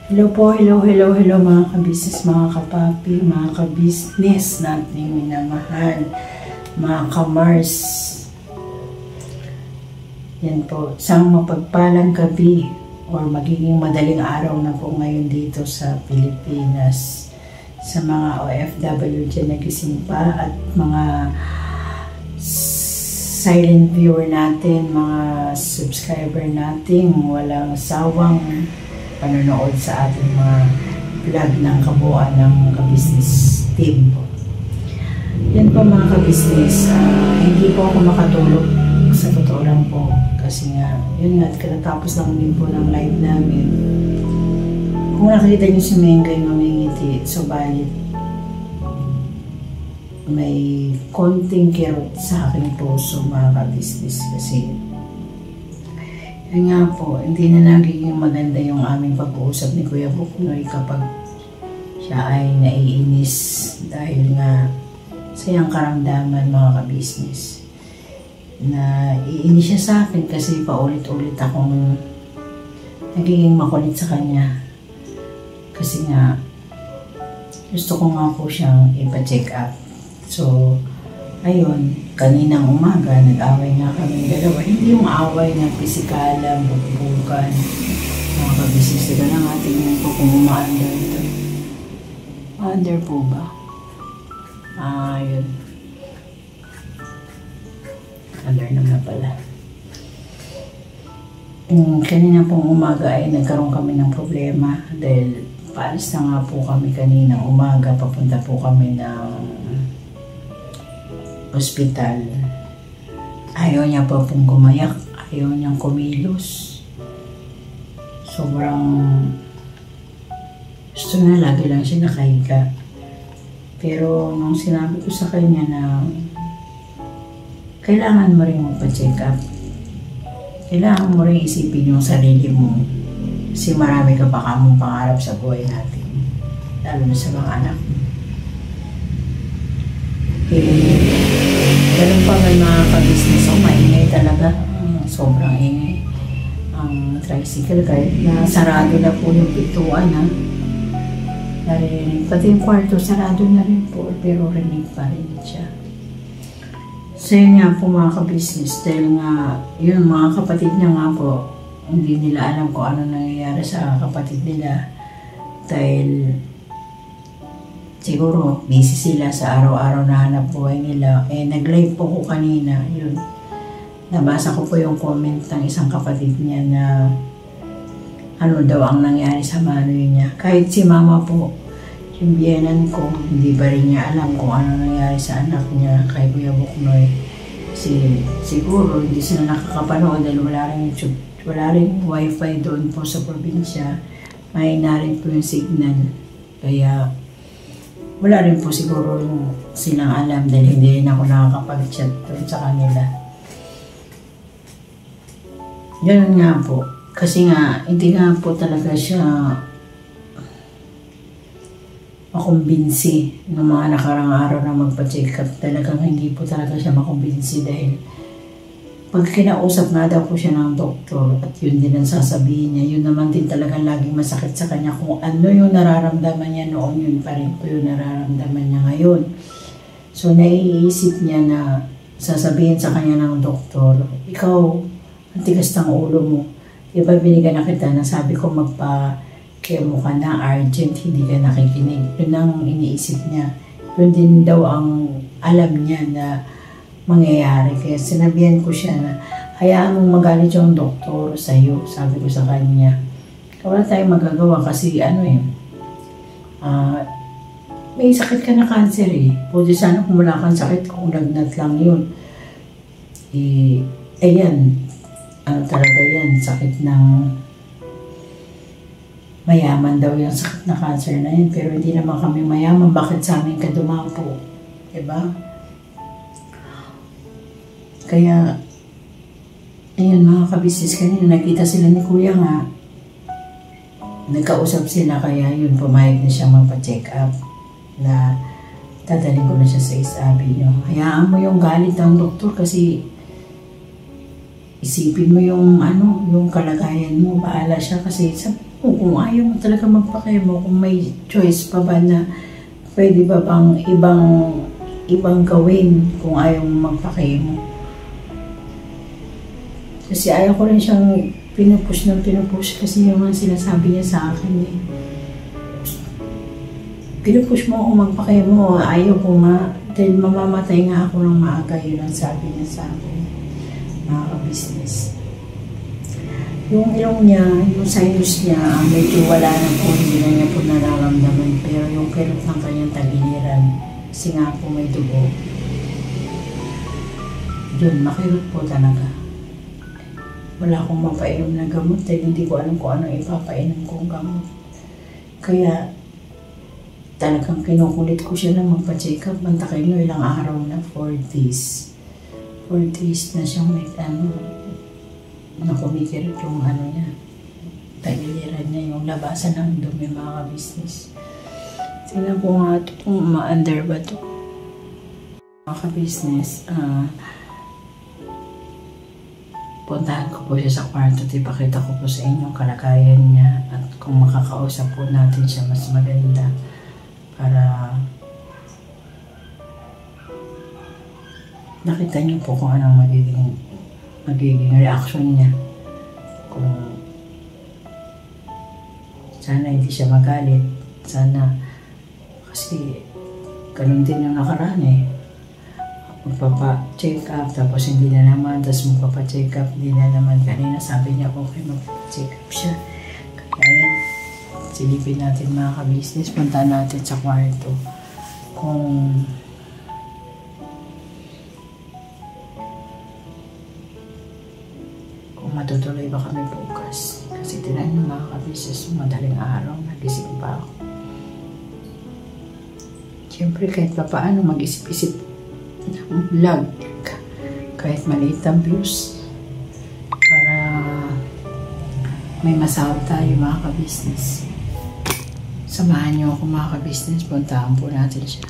Hello po, hello mga kabisnes, mga kapapi, mga kabisnes nating minamahal, mga kamars. Yan po, isang mapagpalang gabi or magiging madaling araw na po ngayon dito sa Pilipinas. Sa mga OFW dyan nagising pa at mga silent viewer natin, mga subscriber natin, walang sawang panonood sa ating mga vlog ng kabuuan ng kabisnes team po. Yan po mga kabisnes, hindi po ako makatulog sa totoo lang po kasi nga, yun nga, katatapos lang din po ng live namin. Kung nakita nyo si Mengay mamingiti, subalit may konting kirot sa aking puso mga kabisnes kasi yun nga po, hindi na nagiging maganda yung aming pag-uusap ni Kuya Buknoy kapag siya ay naiinis dahil nga sa iyang karamdaman mga kabisnes. Na iinis siya sa akin kasi paulit-ulit akong nagiging makulit sa kanya. Kasi nga, gusto ko nga po siyang ipa-check up. So, ayun, kaninang umaga, nag-away nga kami dalawa. Hindi yung away na pisikalan, bubukan, mga kabisnes. Diba lang ating po kung umaandar ito. Umaandar po ba? Ayun. Andar naman pala. Kanina pong umaga ay nagkaroon kami ng problema dahil paalis na nga po kami kaninang umaga. Papunta po kami ng ospital. Ayaw niya pa pong gumayak. Ayaw niyang kumilos. Sobrang gusto na lagi lang siya nakahiga. Pero nung sinabi ko sa kanya na kailangan mo rin magpa-check up. Kailangan mo rin isipin yung sarili mo. Kasi marami ka pa kamong pangarap sa buhay natin. Lalo na sa mga anak mo. Ganun pa may mga kabisnes. Maingay talaga. Sobrang ingay. Ang tricycle kahit na sarado na po yung pintuan ha. Narinig. Pati yung kwarto sarado na rin po. Pero rinig pa rin siya. So yun nga po mga kabisnes. Dahil nga yun mga kapatid niya nga po. Hindi nila alam kung ano nangyayari sa kapatid nila. Dahil siguro, busy sila sa araw-araw na hanap buhay nila. Nag-live po ko kanina, yun. Nabasa ko po yung comment ng isang kapatid niya na ano daw ang nangyari sa manoy niya. Kahit si mama po, yung biyenan ko, hindi ba rin niya alam kung ano nangyari sa anak niya kay Kuya Buknoy. Siguro, hindi sila nakakapanood dahil wala rin wifi doon po sa probinsya. Mahina rin po yung signal. Kaya, wala rin po siguro silang alam dahil hindi rin ako nakakapag-chat doon sa kanila. Ganun nga po. Kasi nga, hindi nga po talaga siya makumbinsi ng mga nakarang araw na magpa-check up. Talagang hindi po talaga siya makumbinsi dahil pag kinausap nga daw po siya ng doktor at yun din ang sasabihin niya, yun naman din talaga laging masakit sa kanya kung ano yung nararamdaman niya noon, yun pa rin po yung nararamdaman niya ngayon. So naiisip niya na sasabihin sa kanya ng doktor, ikaw, ang tigas ng ulo mo. Diba binigyan na kita na sabi ko magpa-chemo ka na, urgent, hindi ka nakikinig. Yun ang iniisip niya. Yun din daw ang alam niya na mangyayari. Kaya sinabihan ko siya na hayaan mong magalit yung doktor sa iyo, sabi ko sa kanya. Wala tayong magagawa kasi may sakit ka na cancer eh. Pwede sana kung wala kang sakit, kung lagnat lang yun. Ayan, talaga yan, sakit ng mayaman daw yung sakit na cancer na yun. Pero hindi naman kami mayaman, bakit sa amin ka dumapo? Diba? Kaya, ayun mga kabisnes, kanina nakita sila ni Kuya nga. Nagkausap sila kaya yun, pumayag na siya magpa-check up. Na dadalhin ko na siya sa isabi niyo. Hayaan mo yung galit ng doktor kasi isipin mo yung yung kalagayan mo. Bahala siya kasi O kung ayaw mo talaga magpa-chemo, kung may choice pa ba na pwede ba bang ibang gawin kung ayaw mo magpa-chemo. Kasi ayaw ko rin siyang pinupush kasi yung mga sinasabi niya sa akin eh. Pinupush mo ako magpa-chemo, ayaw ko nga, dahil mamamatay nga ako ng maaga, yun ang sabi niya sa akin, mga ka-business. Yung ilong niya, yung sinus niya, medyo wala na po, hindi na niya po nararamdaman, pero yung kirot ng kanyang tagiliran, kasi nga po may dugo, yun, makirot po talaga. Wala akong mapainom na gamot dahil hindi ko alam kung anong ipapainom kong gamot. Kaya talagang kinukulit ko siya na magpa-check up. Mantakay no, ilang araw na, 4 days. 4 days na siyang may na kumikirot yung niya. Tagiliran niya, yung labasan ng dumi, mga ka-business. Tingnan ko nga ito kung ma-under ba ito. Mga ka-business, puntahan ko po siya sa kwarto at ipakita ko po sa inyo ang kalagayan niya at kung makakausap po natin siya mas maganda para nakita niyo po kung anong magiging reaction niya. Kung sana hindi siya magalit, sana kasi ganun din yung nakaraan eh. Magpapa-check up, tapos hindi na naman, tapos magpapa-check up, hindi na naman. Kanina sabi niya, okay, magpapa-check up siya. Kaya silipin natin mga ka-business, punta natin sa kwarto. Kung matutuloy ba kami bukas. Kasi tinan niyo mga ka-business, madaling araw, nagising pa ako. Siyempre, kahit pa paano mag-isip-isip ng vlog, kahit maliit ang views, para may masahod tayo mga ka-business. Samahan niyo ako mga ka-business, puntahan po natin siya.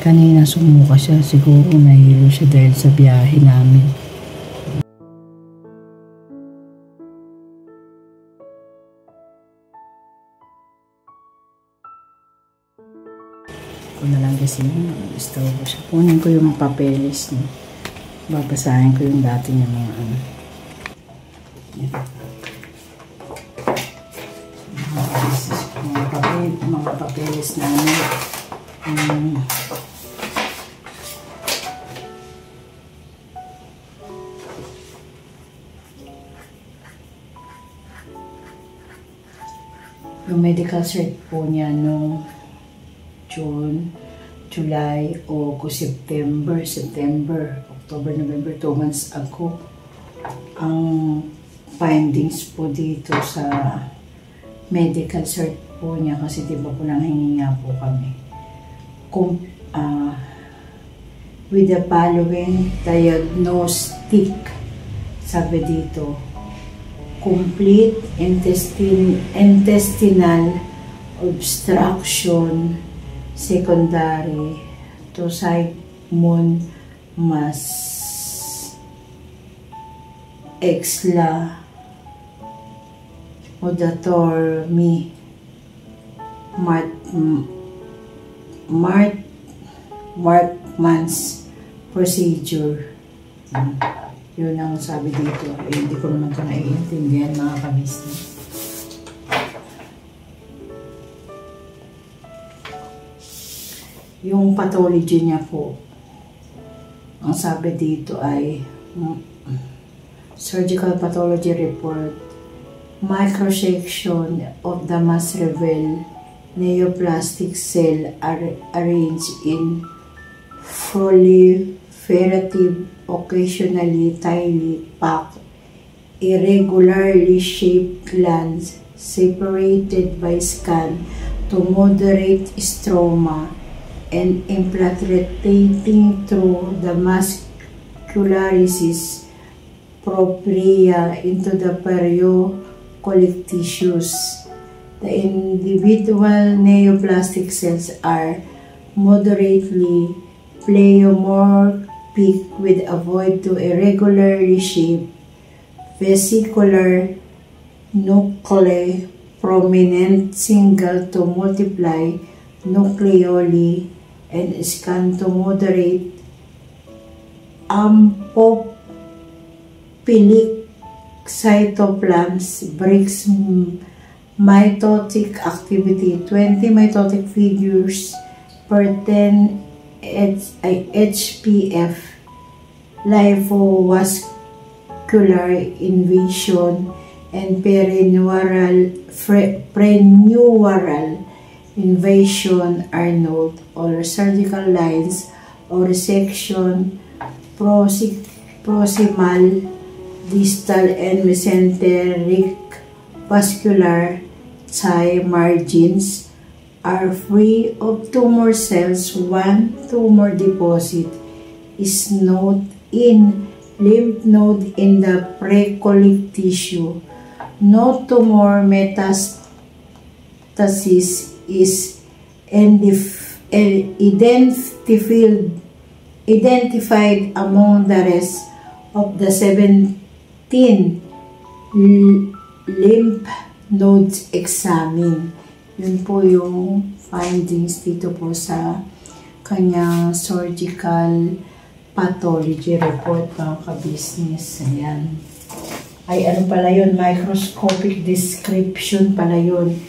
Kanina sumuka siya, siguro nahilo siya dahil sa biyahe namin. Kung na lang kasi gusto ko siya. Kunin ko yung papeles niya. Babasahin ko yung dati niya mga ano. Mga papeles namin. Yung medical cert po niya nung June, July, August, September, October, November, 2 months ago. Ang findings po dito sa medical cert po niya, kasi diba po nang hingi nga po kami. With the following diagnostic, sabi dito, complete intestinal obstruction secondary to Simon Mas Exlamodatormy Markman's procedure. Yun ang sabi dito. Hindi ko naman ito naiintindihan mga ka-business. Yung pathology niya po, ang sabi dito ay surgical pathology report, microsection of the mass reveal neoplastic cell arranged in proliferative, occasionally tightly packed, irregularly shaped glands separated by scan to moderate stroma and infiltrating through the vascularisis propria into the periocolic tissues. The individual neoplastic cells are moderately pleomorphic with a void to irregularly shaped vesicular nuclei, prominent single to multiply nucleoli, and scan to moderate amphophilic cytoplasms, brings mitotic activity. 20 mitotic figures per 10 HPF, lymphovascular invasion, and preneural invasion are noted. All surgical lines of resection, proximal, distal, and mesenteric vascular thigh margins are free of tumor cells. One tumor deposit is noted in lymph node in the precolic tissue. No tumor metastasis is identified among the rest of the 17 lymph nodes examined. Yun po yung findings dito po sa kanyang surgical pathology report, mga ka-business. Ayan. Ay, ano pala yun? Microscopic description pala yun.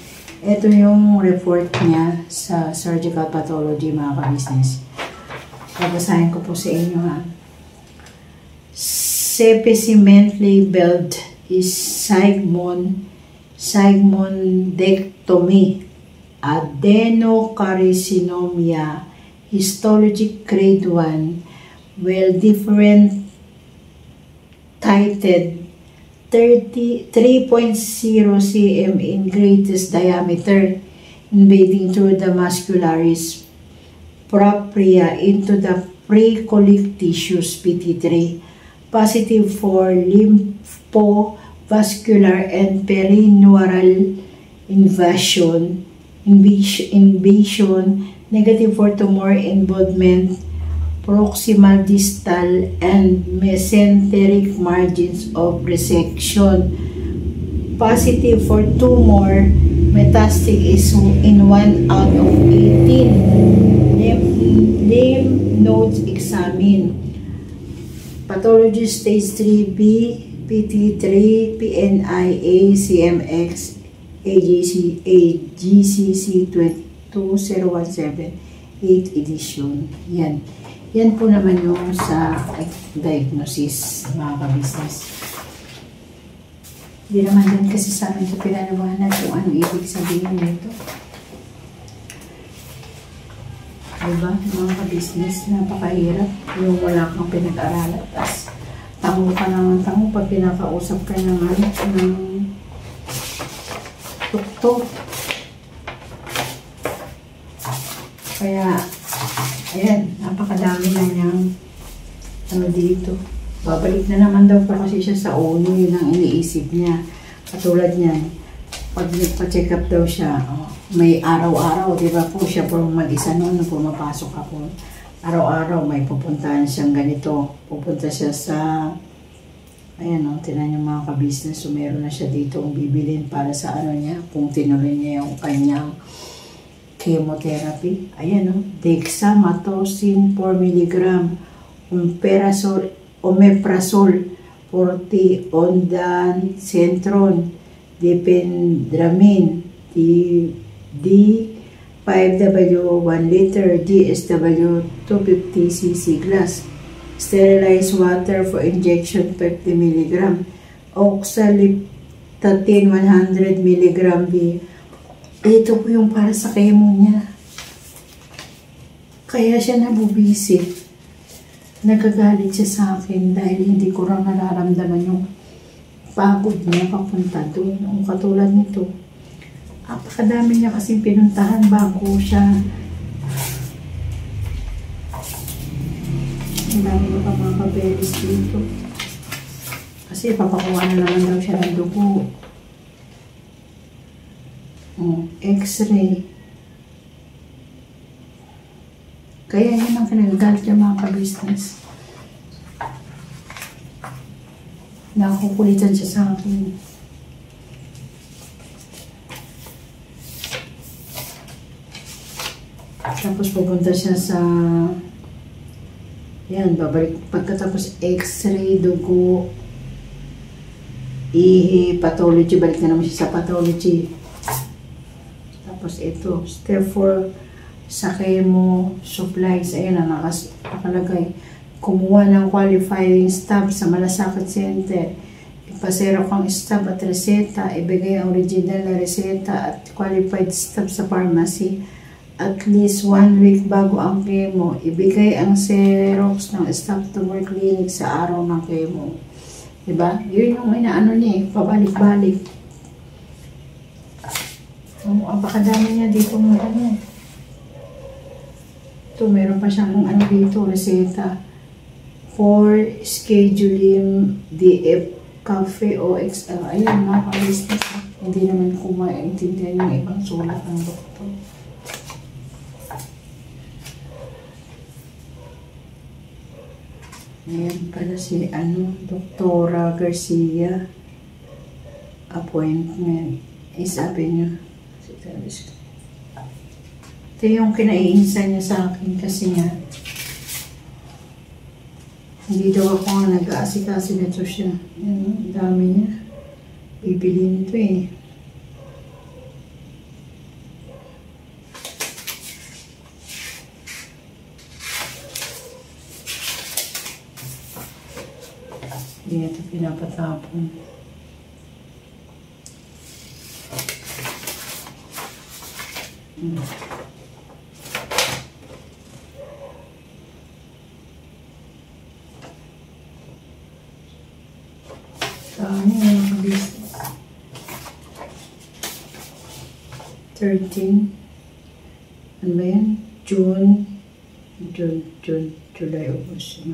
Ito yung report niya sa surgical pathology, mga ka-business. Babasahin ko po sa inyo, ha. Specimen labeled is sigmoidectomy, adenocarcinoma, histology grade 1, well differentiated 3.0 cm in greatest diameter, invading through the muscularis propria into the precolic tissues, PT3, positive for lymphovascular and perineural invasion, negative for tumor involvement, proximal, distal, and mesenteric margins of resection. Positive for tumor metastatic is in 1 out of 18 lymph nodes examined. Pathology stage 3B, PT3, PNIA, CMX, AGCC 22017, 8th edition. Yan. Yan po naman yung sa diagnosis, mga ka-business. Hindi naman din kasi sa amin ito pinanawanan kung ano ibig sabihin nito. Diba, mga ka-business, napakahirap yung wala kang pinag-aralan. Tapos, tango ka naman tango pag pinakausap ka naman ng tuktok. Kaya, ayan, napakadami na niyang ano dito. Babalik na naman daw pa kasi siya sa uno, yun ang iniisip niya. Katulad niyan, pag nagpa-check up daw siya, may araw-araw, di ba po siya po mag-isa noon nung pumapasok ako. Araw-araw may pupuntahan siyang ganito. Pupunta siya sa, ayan o, tinan yung mga ka-business. So, meron na siya dito ang bibilin para sa ano niya, kung tinuloy niya yung kanyang chemotherapy. Ayan o, dexamethasone 4 mg, omeprazole 40, ondansetron, diphenhydramine, D5W 1 liter, DSW 250 cc glass, sterilized water for injection 50 mg, oxaliplatin 100 mg. Ito po yung para sa chemo niya. Kaya siya nabubisi. Nagagalit siya sa akin dahil hindi ko lang nararamdaman yung pagod niya papunta doon. Ang katulad nito. Apakadami niya kasing pinuntahan bago siya dami na pa mga papeles dito. Kasi papakuha na naman daw siya ng dugo. X-ray. Kaya yun ang kinagagalit yung mga ka-business. Nakakukulitan siya sa akin. Tapos pupunta siya sa yan, babalik pagkatapos x-ray, dugo, ihi, pathology, balik na naman siya sa pathology. Tapos ito, step 4 sa chemo supplies, ayun na nakalagay. Kumuha ng qualifying stab sa Malasakit Center. Ipasero kang stab at reseta. Ibigay ang original na reseta at qualified stab sa pharmacy. At least 1 week bago ang chemo. Ibigay ang Xerox ng staff tumor clinic sa araw ng chemo. Diba? Yun yung inaano niya eh. Pabalik-balik. Apakadami niya dito ng ano. Ito, meron pa siyang ano dito, reseta. For scheduling DF Cafe o XL. Ayun, nakaka-business. Hindi naman ko maintindihan yung ibang sulat ng doktor. Ayan pala si Doktora Garcia. Appointment. Sabi niya. Ito yung kinaiinsa niya sa akin kasi nga hindi daw ako nga nag-aasikaso nito siya. Yan, dami niya. Bibili nito eh. Hindi ito pinapatapon. Dami na nakabusiness. 13. Ano ba yan? June, July, August.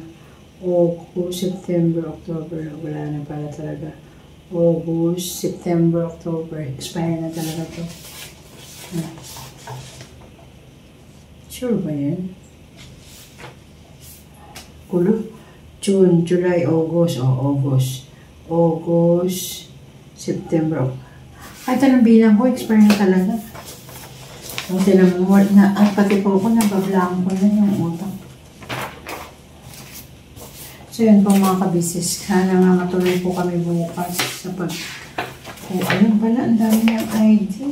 August, September, October. Wala na pala talaga. August, September, October. Expire na talaga to. Sure ba yan? Kulo? June, July, August. August, September. Kahit anong bilang ko, expire na talaga. Kung tinamumort na, pati po ako, nabablaan ko na yung utang. So yun po mga kabisis, sana nga matuloy po kami bukas sa pag... ayun pala, ang dami ng ID.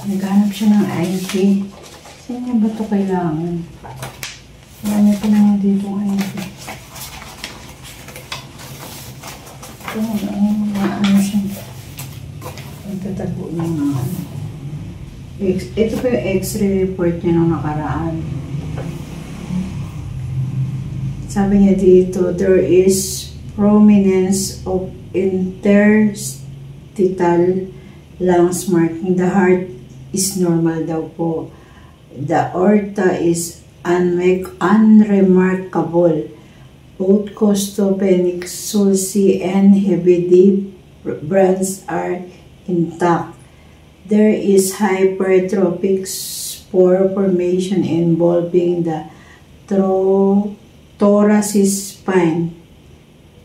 Naghanap siya ng ID. Saan niya ba ito kailangan? Marami pa naman dito ng ID. Ito, ano siya. Magtatago niya ng ano. Ito po yung x-ray report niya nung nakaraan. Sabi niya dito, there is prominence of interstitial lungs marking the heart is normal daw po. The aorta is unremarkable. Both costopenic sulci and heavy deep brands are intact. There is hypertrophic spore formation involving the thoracic spine.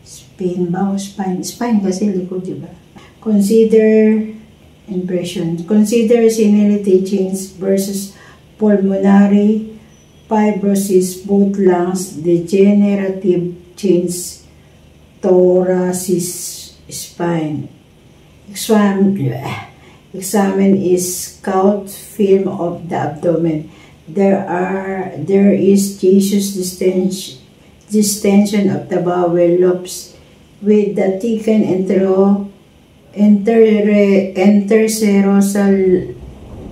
Spine ba o spine? Spine kasi likod, diba? Consider senility change versus pulmonary fibrosis, both lungs, degenerative change, thoracic spine. Examine is scout film of the abdomen. There is Jesus distension of the bowel lobes with the thickened interserosal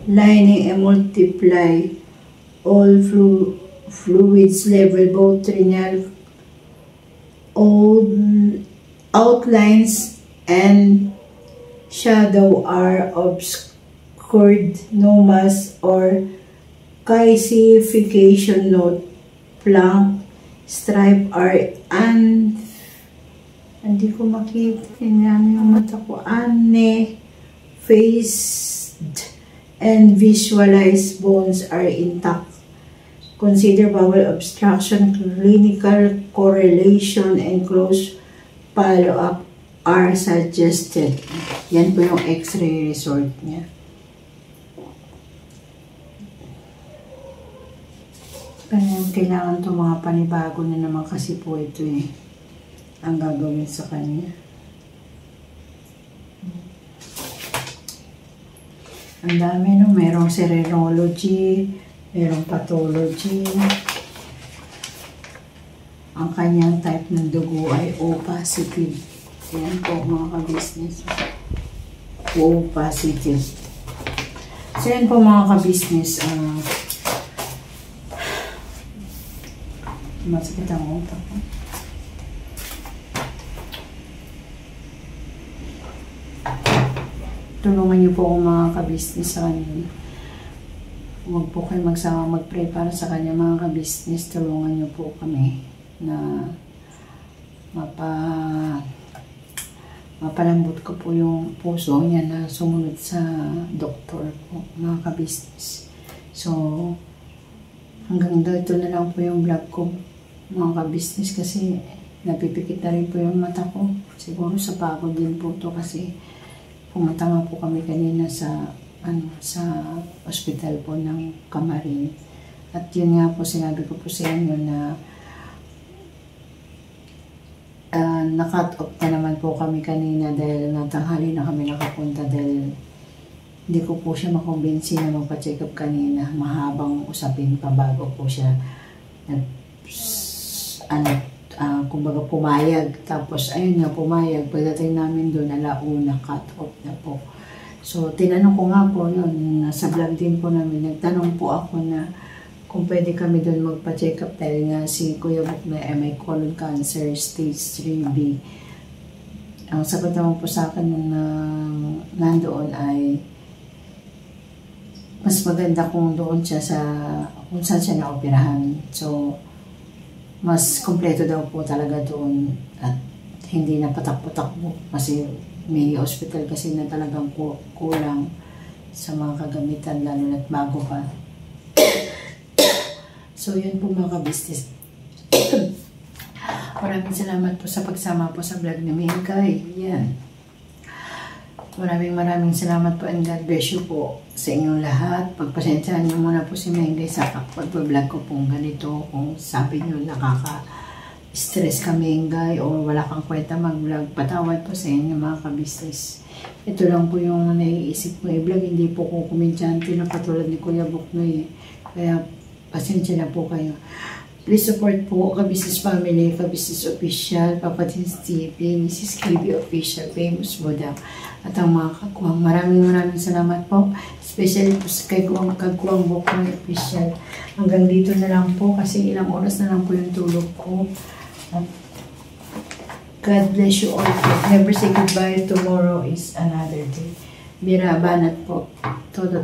lining and multiply all fluids level, both renal, outlines and shadow are obscured, no mass or calcification note, plank, stripe are hindi ko makita yung mata ko, phased and visualized bones are intact. Consider bowel obstruction, clinical correlation, and close follow-up are suggested. Yan po yung x-ray result niya. Kailangan ito mga panibago na naman kasi po ito ang gagawin sa kanya. Ang dami, no? Merong serology, merong pathology. Ang kanyang type ng dugo ay O positive. Yan po mga ka-business. O positive. So yan po mga ka-business. Masakit ang utak ko. Tulungan niyo po ako mga ka-business sa kanya. Huwag po kayo magsama mag-pray para sa kanya mga ka-business. Tulungan niyo po kami na mapalambot ko po yung puso niya na sumunod sa doktor po mga ka-business. So, hanggang dito na lang po yung vlog ko mga ka-business kasi napipikit na rin po yung mata ko. Siguro sa pagod din po to kasi pumunta nga po kami kanina sa ospital po ng Camarin. At yun nga po, sinabi ko po sa inyo na na-cut off na naman po kami kanina dahil natanghali na kami nakapunta dahil hindi ko po siya makumbinsi na magpa-check up kanina. Mahabang usapin pa bago po siya kumbaga pumayag. Tapos ayun nga, pumayag. Pagdating namin doon, alauna, cut off na po. So, tinanong ko nga po yun, sa vlog din po namin, nagtanong po ako na kung pwede kami doon magpa-check up dahil nga si Kuya Bok na may colon cancer stage 3B. Ang sagot naman po sa akin na nandoon ay mas maganda kung doon siya kung saan siya na-operahan. So, mas kompleto daw po talaga doon at hindi na patak-patak po kasi may hospital kasi na talagang kulang sa mga kagamitan lalo na't bago pa. So, yun po mga ka-business. Maraming salamat po sa pagsama po sa vlog ni Mengay. Yan. Maraming salamat po and God bless you po sa inyong lahat. Pagpasensyahan niyo muna po si Mengay sa pag-vlog ko pong ganito. Kung sabi niyo nakaka-stress ka Mengay o wala kang kwenta mag-vlog, patawad po sa inyo mga ka-business. Ito lang po yung naiisip ko i-vlog. Hindi po ko komedyante na katulad ni Kuya Buknoy. Kaya pasensya na po kayo. Please support po Ka-Business Family, Ka-Business Official, Papa Tins TV, Mrs. KB Official, Famous Buddha, at ang mga kagwang. Maraming salamat po. Especially po sa kagwang Buknoy Official. Hanggang dito na lang po kasi ilang oras na lang po yung tulog ko. God bless you all po. Never say goodbye. Tomorrow is another day. Bira banat po. Todo.